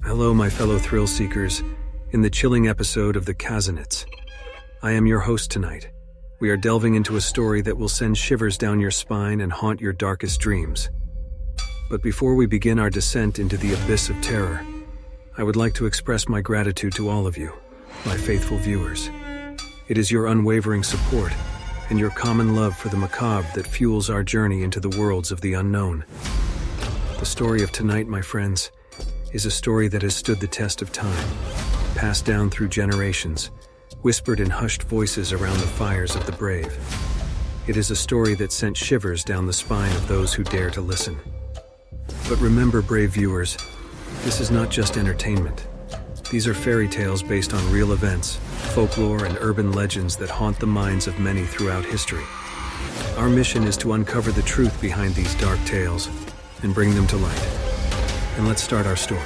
Hello, my fellow thrill seekers, in the chilling episode of the Kazanits. I am your host tonight. We are delving into a story that will send shivers down your spine and haunt your darkest dreams. But before we begin our descent into the abyss of terror, I would like to express my gratitude to all of you, my faithful viewers. It is your unwavering support and your common love for the macabre that fuels our journey into the worlds of the unknown. The story of tonight, my friends, is a story that has stood the test of time, passed down through generations, whispered in hushed voices around the fires of the brave. It is a story that sent shivers down the spine of those who dare to listen. But remember, brave viewers, this is not just entertainment. These are fairy tales based on real events, folklore, and urban legends that haunt the minds of many throughout history. Our mission is to uncover the truth behind these dark tales and bring them to light. And let's start our story.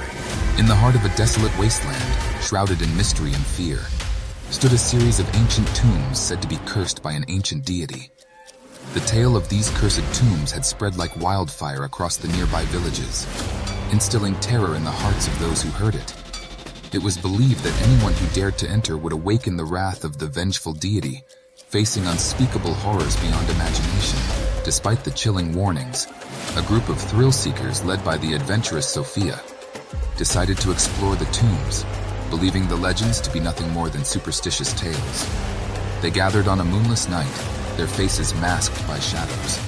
In the heart of a desolate wasteland, shrouded in mystery and fear, stood a series of ancient tombs said to be cursed by an ancient deity. The tale of these cursed tombs had spread like wildfire across the nearby villages, instilling terror in the hearts of those who heard it. It was believed that anyone who dared to enter would awaken the wrath of the vengeful deity, facing unspeakable horrors beyond imagination. Despite the chilling warnings, a group of thrill-seekers led by the adventurous Sophia decided to explore the tombs, believing the legends to be nothing more than superstitious tales. They gathered on a moonless night, their faces masked by shadows,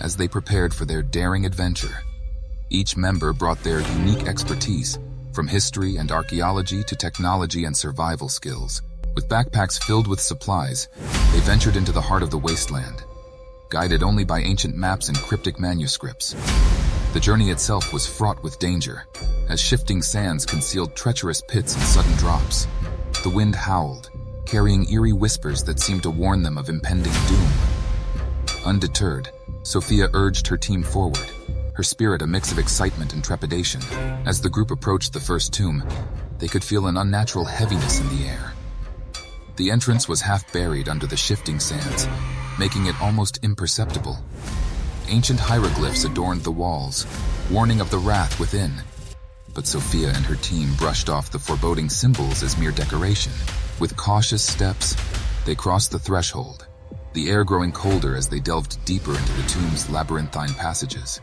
as they prepared for their daring adventure. Each member brought their unique expertise, from history and archaeology to technology and survival skills. With backpacks filled with supplies, they ventured into the heart of the wasteland, guided only by ancient maps and cryptic manuscripts. The journey itself was fraught with danger, as shifting sands concealed treacherous pits and sudden drops. The wind howled, carrying eerie whispers that seemed to warn them of impending doom. Undeterred, Sophia urged her team forward, her spirit a mix of excitement and trepidation. As the group approached the first tomb, they could feel an unnatural heaviness in the air. The entrance was half buried under the shifting sands, making it almost imperceptible. Ancient hieroglyphs adorned the walls, warning of the wrath within. But Sophia and her team brushed off the foreboding symbols as mere decoration. With cautious steps, they crossed the threshold, the air growing colder as they delved deeper into the tomb's labyrinthine passages.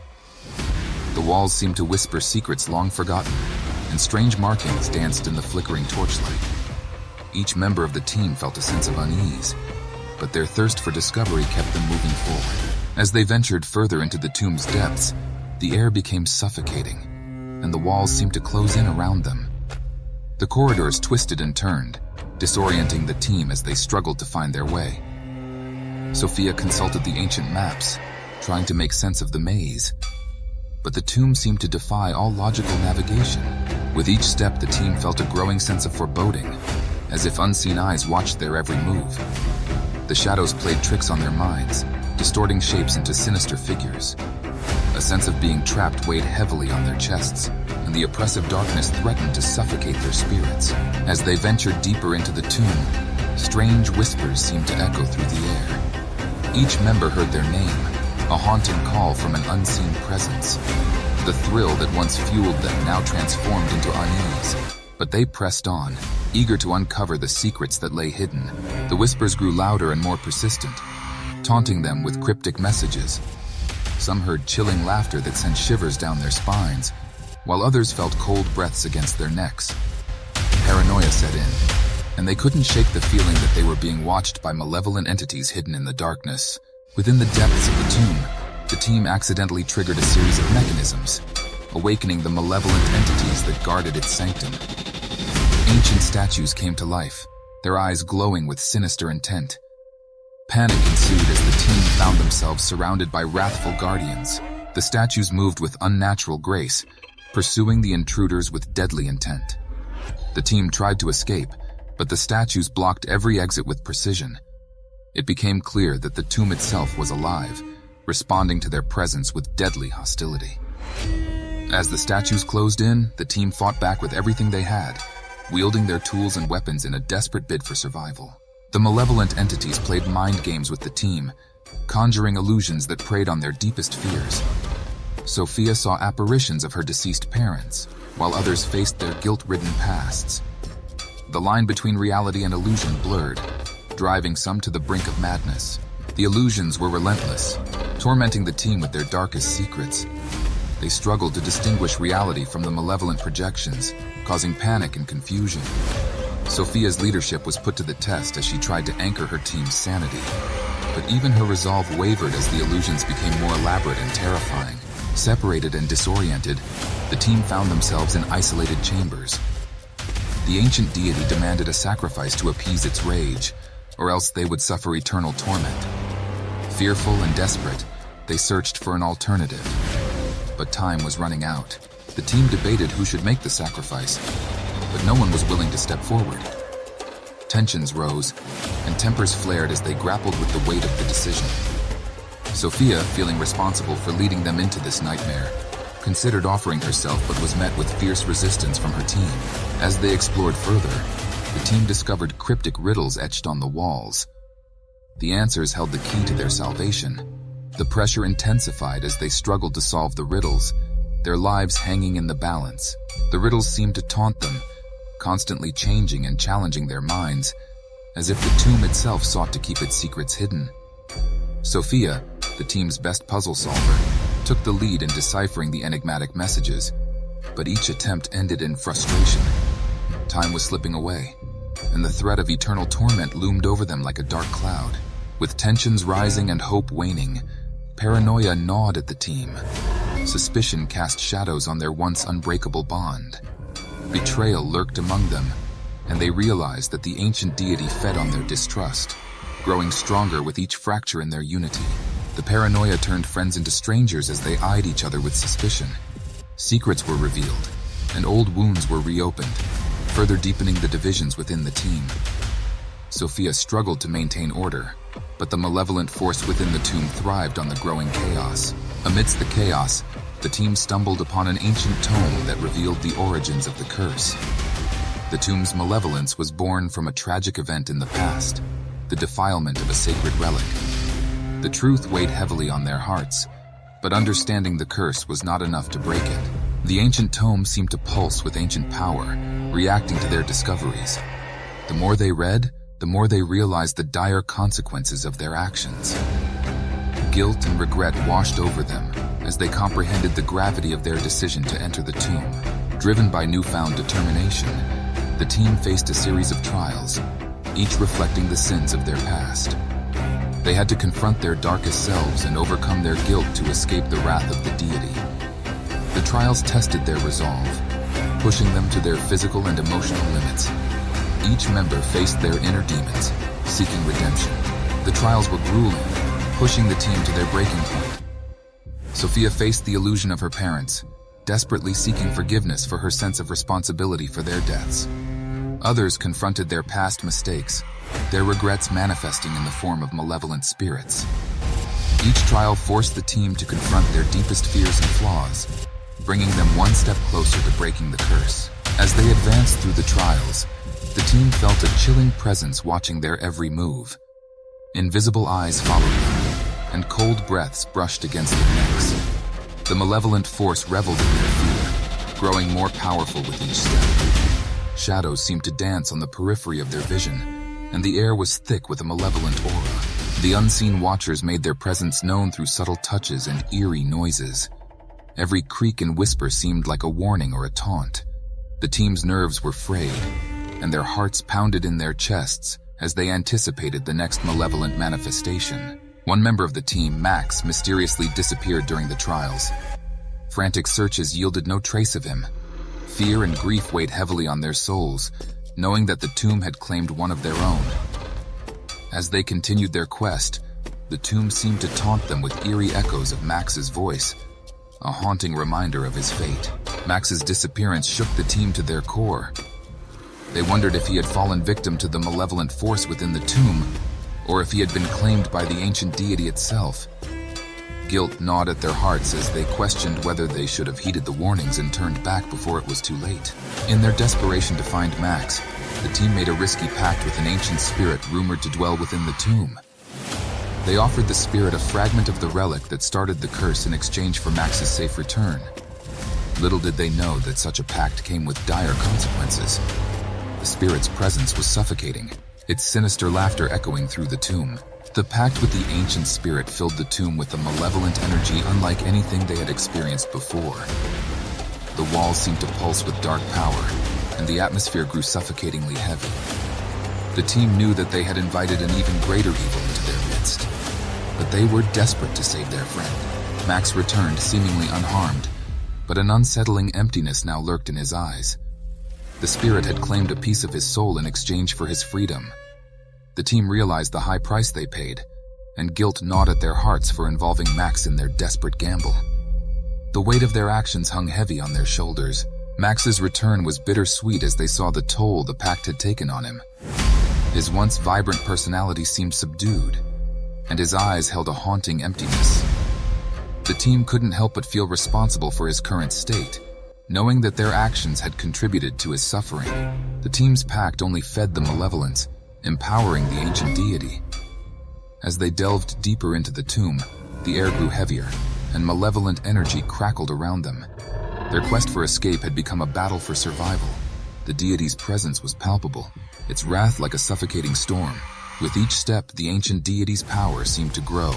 The walls seemed to whisper secrets long forgotten, and strange markings danced in the flickering torchlight. Each member of the team felt a sense of unease, but their thirst for discovery kept them moving forward. As they ventured further into the tomb's depths, the air became suffocating, and the walls seemed to close in around them. The corridors twisted and turned, disorienting the team as they struggled to find their way. Sophia consulted the ancient maps, trying to make sense of the maze. But the tomb seemed to defy all logical navigation. With each step, the team felt a growing sense of foreboding, as if unseen eyes watched their every move. The shadows played tricks on their minds, distorting shapes into sinister figures. A sense of being trapped weighed heavily on their chests, and the oppressive darkness threatened to suffocate their spirits. As they ventured deeper into the tomb, strange whispers seemed to echo through the air. Each member heard their name, a haunting call from an unseen presence. The thrill that once fueled them now transformed into unease. But they pressed on, eager to uncover the secrets that lay hidden. The whispers grew louder and more persistent, taunting them with cryptic messages. Some heard chilling laughter that sent shivers down their spines, while others felt cold breaths against their necks. Paranoia set in, and they couldn't shake the feeling that they were being watched by malevolent entities hidden in the darkness. Within the depths of the tomb, the team accidentally triggered a series of mechanisms, awakening the malevolent entities that guarded its sanctum. Ancient statues came to life, their eyes glowing with sinister intent. Panic ensued as the team found themselves surrounded by wrathful guardians. The statues moved with unnatural grace, pursuing the intruders with deadly intent. The team tried to escape, but the statues blocked every exit with precision. It became clear that the tomb itself was alive, responding to their presence with deadly hostility. As the statues closed in, the team fought back with everything they had, wielding their tools and weapons in a desperate bid for survival. The malevolent entities played mind games with the team, conjuring illusions that preyed on their deepest fears. Sophia saw apparitions of her deceased parents, while others faced their guilt-ridden pasts. The line between reality and illusion blurred, driving some to the brink of madness. The illusions were relentless, tormenting the team with their darkest secrets. They struggled to distinguish reality from the malevolent projections, causing panic and confusion. Sophia's leadership was put to the test as she tried to anchor her team's sanity. But even her resolve wavered as the illusions became more elaborate and terrifying. Separated and disoriented, the team found themselves in isolated chambers. The ancient deity demanded a sacrifice to appease its rage, or else they would suffer eternal torment. Fearful and desperate, they searched for an alternative. But time was running out. The team debated who should make the sacrifice, but no one was willing to step forward. Tensions rose, and tempers flared as they grappled with the weight of the decision. Sophia, feeling responsible for leading them into this nightmare, considered offering herself but was met with fierce resistance from her team. As they explored further, the team discovered cryptic riddles etched on the walls. The answers held the key to their salvation. The pressure intensified as they struggled to solve the riddles, their lives hanging in the balance. The riddles seemed to taunt them, constantly changing and challenging their minds, as if the tomb itself sought to keep its secrets hidden. Sophia, the team's best puzzle solver, took the lead in deciphering the enigmatic messages, but each attempt ended in frustration. Time was slipping away, and the threat of eternal torment loomed over them like a dark cloud. With tensions rising and hope waning, paranoia gnawed at the team. Suspicion cast shadows on their once unbreakable bond. Betrayal lurked among them, and they realized that the ancient deity fed on their distrust, growing stronger with each fracture in their unity. The paranoia turned friends into strangers as they eyed each other with suspicion. Secrets were revealed, and old wounds were reopened, further deepening the divisions within the team. Sophia struggled to maintain order, but the malevolent force within the tomb thrived on the growing chaos. Amidst the chaos, the team stumbled upon an ancient tome that revealed the origins of the curse. The tomb's malevolence was born from a tragic event in the past, the defilement of a sacred relic. The truth weighed heavily on their hearts, but understanding the curse was not enough to break it. The ancient tome seemed to pulse with ancient power, reacting to their discoveries. The more they read, the more they realized the dire consequences of their actions. Guilt and regret washed over them as they comprehended the gravity of their decision to enter the tomb. Driven by newfound determination, the team faced a series of trials, each reflecting the sins of their past. They had to confront their darkest selves and overcome their guilt to escape the wrath of the deity. The trials tested their resolve, pushing them to their physical and emotional limits. Each member faced their inner demons, seeking redemption. The trials were grueling, pushing the team to their breaking point. Sophia faced the illusion of her parents, desperately seeking forgiveness for her sense of responsibility for their deaths. Others confronted their past mistakes, their regrets manifesting in the form of malevolent spirits. Each trial forced the team to confront their deepest fears and flaws, bringing them one step closer to breaking the curse. As they advanced through the trials, the team felt a chilling presence watching their every move. Invisible eyes followed them, and cold breaths brushed against their necks. The malevolent force reveled in their fear, growing more powerful with each step. Shadows seemed to dance on the periphery of their vision, and the air was thick with a malevolent aura. The unseen watchers made their presence known through subtle touches and eerie noises. Every creak and whisper seemed like a warning or a taunt. The team's nerves were frayed, and their hearts pounded in their chests as they anticipated the next malevolent manifestation. One member of the team, Max, mysteriously disappeared during the trials. Frantic searches yielded no trace of him. Fear and grief weighed heavily on their souls, knowing that the tomb had claimed one of their own. As they continued their quest, the tomb seemed to taunt them with eerie echoes of Max's voice, a haunting reminder of his fate. Max's disappearance shook the team to their core. They wondered if he had fallen victim to the malevolent force within the tomb, or if he had been claimed by the ancient deity itself. Guilt gnawed at their hearts as they questioned whether they should have heeded the warnings and turned back before it was too late. In their desperation to find Max, the team made a risky pact with an ancient spirit rumored to dwell within the tomb. They offered the spirit a fragment of the relic that started the curse in exchange for Max's safe return. Little did they know that such a pact came with dire consequences. The spirit's presence was suffocating, its sinister laughter echoing through the tomb. The pact with the ancient spirit filled the tomb with a malevolent energy unlike anything they had experienced before. The walls seemed to pulse with dark power, and the atmosphere grew suffocatingly heavy. The team knew that they had invited an even greater evil into their midst. But they were desperate to save their friend. Max returned seemingly unharmed, but an unsettling emptiness now lurked in his eyes. The spirit had claimed a piece of his soul in exchange for his freedom. The team realized the high price they paid, and guilt gnawed at their hearts for involving Max in their desperate gamble. The weight of their actions hung heavy on their shoulders. Max's return was bittersweet as they saw the toll the pact had taken on him. His once vibrant personality seemed subdued, and his eyes held a haunting emptiness. The team couldn't help but feel responsible for his current state, knowing that their actions had contributed to his suffering. The team's pact only fed the malevolence, empowering the ancient deity. As they delved deeper into the tomb, the air grew heavier, and malevolent energy crackled around them. Their quest for escape had become a battle for survival. The deity's presence was palpable, its wrath like a suffocating storm. With each step, the ancient deity's power seemed to grow,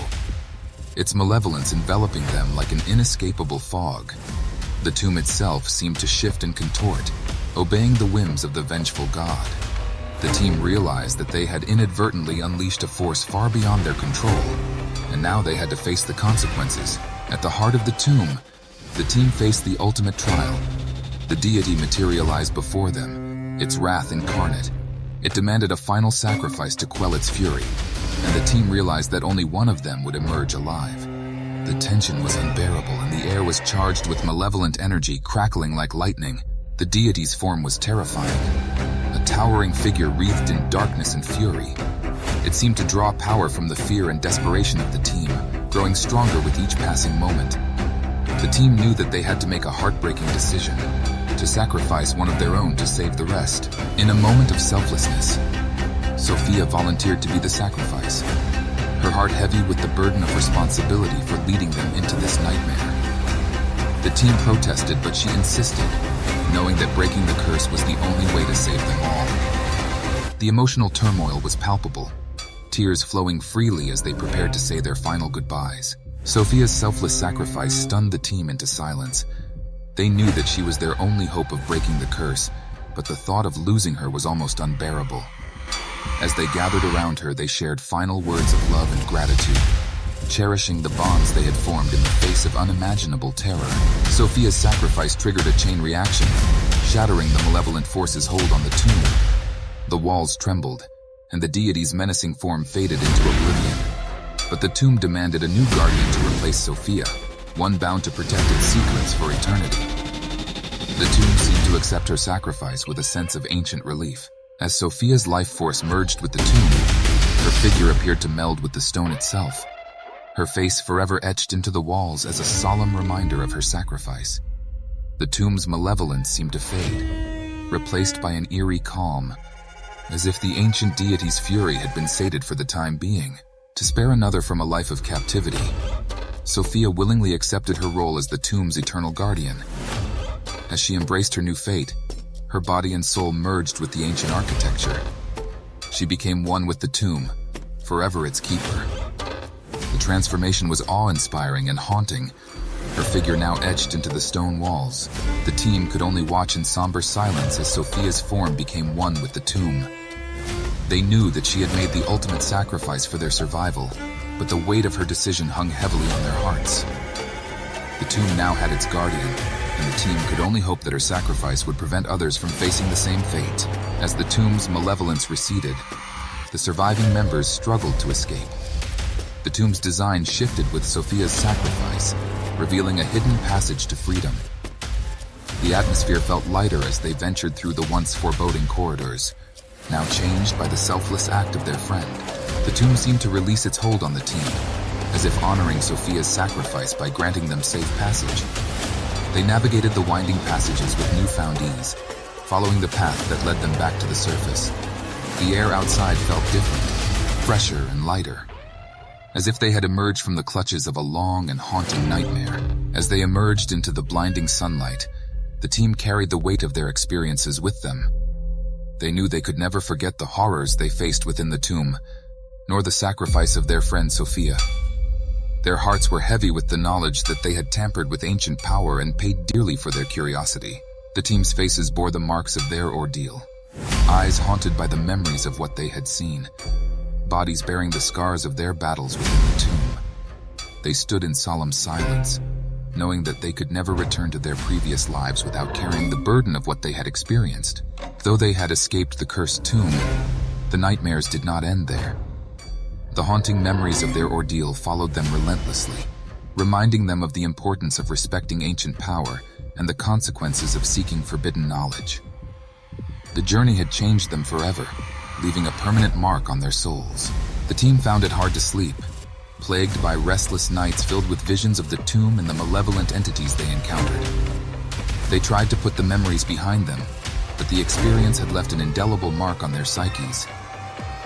its malevolence enveloping them like an inescapable fog. The tomb itself seemed to shift and contort, obeying the whims of the vengeful god. The team realized that they had inadvertently unleashed a force far beyond their control, and now they had to face the consequences. At the heart of the tomb, the team faced the ultimate trial. The deity materialized before them, its wrath incarnate. It demanded a final sacrifice to quell its fury, and the team realized that only one of them would emerge alive. The tension was unbearable, and the air was charged with malevolent energy crackling like lightning. The deity's form was terrifying, a towering figure wreathed in darkness and fury. It seemed to draw power from the fear and desperation of the team, growing stronger with each passing moment. The team knew that they had to make a heartbreaking decision, to sacrifice one of their own to save the rest. In a moment of selflessness, Sophia volunteered to be the sacrifice, her heart heavy with the burden of responsibility for leading them into this nightmare. The team protested, but she insisted, knowing that breaking the curse was the only way to save them all. The emotional turmoil was palpable, tears flowing freely as they prepared to say their final goodbyes. Sophia's selfless sacrifice stunned the team into silence. They knew that she was their only hope of breaking the curse, but the thought of losing her was almost unbearable. As they gathered around her, they shared final words of love and gratitude, cherishing the bonds they had formed in the face of unimaginable terror. Sophia's sacrifice triggered a chain reaction, shattering the malevolent force's hold on the tomb. The walls trembled, and the deity's menacing form faded into oblivion. But the tomb demanded a new guardian to replace Sophia, one bound to protect its secrets for eternity. The tomb seemed to accept her sacrifice with a sense of ancient relief. As Sophia's life force merged with the tomb, her figure appeared to meld with the stone itself, her face forever etched into the walls as a solemn reminder of her sacrifice. The tomb's malevolence seemed to fade, replaced by an eerie calm, as if the ancient deity's fury had been sated for the time being. To spare another from a life of captivity, Sophia willingly accepted her role as the tomb's eternal guardian. As she embraced her new fate, her body and soul merged with the ancient architecture. She became one with the tomb, forever its keeper. The transformation was awe-inspiring and haunting, her figure now etched into the stone walls. The team could only watch in somber silence as Sophia's form became one with the tomb. They knew that she had made the ultimate sacrifice for their survival, but the weight of her decision hung heavily on their hearts. The tomb now had its guardian, and the team could only hope that her sacrifice would prevent others from facing the same fate. As the tomb's malevolence receded, the surviving members struggled to escape. The tomb's design shifted with Sophia's sacrifice, revealing a hidden passage to freedom. The atmosphere felt lighter as they ventured through the once foreboding corridors, now changed by the selfless act of their friend. The tomb seemed to release its hold on the team, as if honoring Sophia's sacrifice by granting them safe passage. They navigated the winding passages with newfound ease, following the path that led them back to the surface. The air outside felt different, fresher and lighter. as if they had emerged from the clutches of a long and haunting nightmare. As they emerged into the blinding sunlight, the team carried the weight of their experiences with them. They knew they could never forget the horrors they faced within the tomb, nor the sacrifice of their friend Sophia. Their hearts were heavy with the knowledge that they had tampered with ancient power and paid dearly for their curiosity. The team's faces bore the marks of their ordeal, eyes haunted by the memories of what they had seen, bodies bearing the scars of their battles within the tomb. They stood in solemn silence, knowing that they could never return to their previous lives without carrying the burden of what they had experienced. Though they had escaped the cursed tomb, the nightmares did not end there. The haunting memories of their ordeal followed them relentlessly, reminding them of the importance of respecting ancient power and the consequences of seeking forbidden knowledge. The journey had changed them forever, leaving a permanent mark on their souls. The team found it hard to sleep, plagued by restless nights filled with visions of the tomb and the malevolent entities they encountered. They tried to put the memories behind them, but the experience had left an indelible mark on their psyches.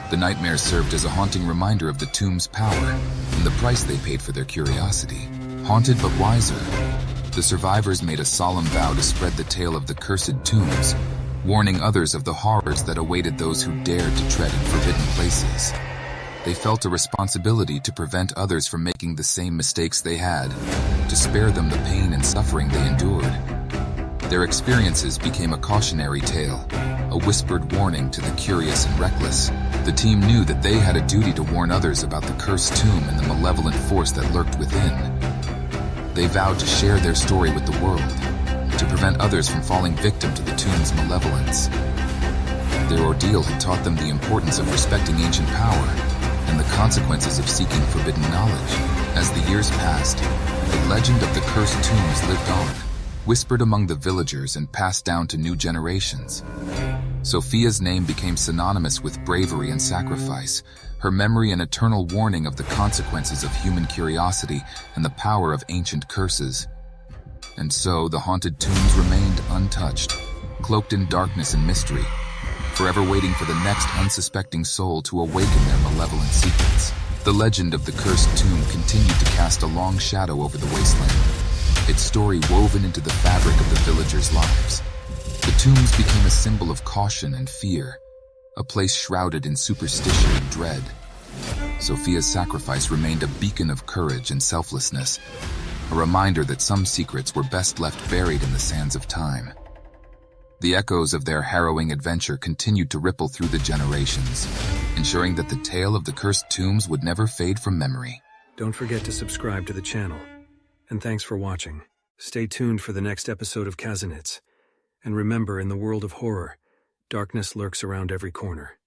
The nightmares served as a haunting reminder of the tomb's power and the price they paid for their curiosity. Haunted but wiser, the survivors made a solemn vow to spread the tale of the cursed tombs, warning others of the horrors that awaited those who dared to tread in forbidden places. They felt a responsibility to prevent others from making the same mistakes they had, to spare them the pain and suffering they endured. Their experiences became a cautionary tale, a whispered warning to the curious and reckless. The team knew that they had a duty to warn others about the cursed tomb and the malevolent force that lurked within. They vowed to share their story with the world, to prevent others from falling victim to the tomb's malevolence. Their ordeal had taught them the importance of respecting ancient power and the consequences of seeking forbidden knowledge. As the years passed, the legend of the cursed tombs lived on, whispered among the villagers and passed down to new generations. Sophia's name became synonymous with bravery and sacrifice, her memory an eternal warning of the consequences of human curiosity and the power of ancient curses. And so the haunted tombs remained untouched, cloaked in darkness and mystery, forever waiting for the next unsuspecting soul to awaken their malevolent secrets. The legend of the cursed tomb continued to cast a long shadow over the wasteland, its story woven into the fabric of the villagers' lives. The tombs became a symbol of caution and fear, a place shrouded in superstition and dread. Sophia's sacrifice remained a beacon of courage and selflessness, a reminder that some secrets were best left buried in the sands of time. The echoes of their harrowing adventure continued to ripple through the generations, ensuring that the tale of the cursed tombs would never fade from memory. Don't forget to subscribe to the channel. And thanks for watching. Stay tuned for the next episode of Kazanits. And remember, in the world of horror, darkness lurks around every corner.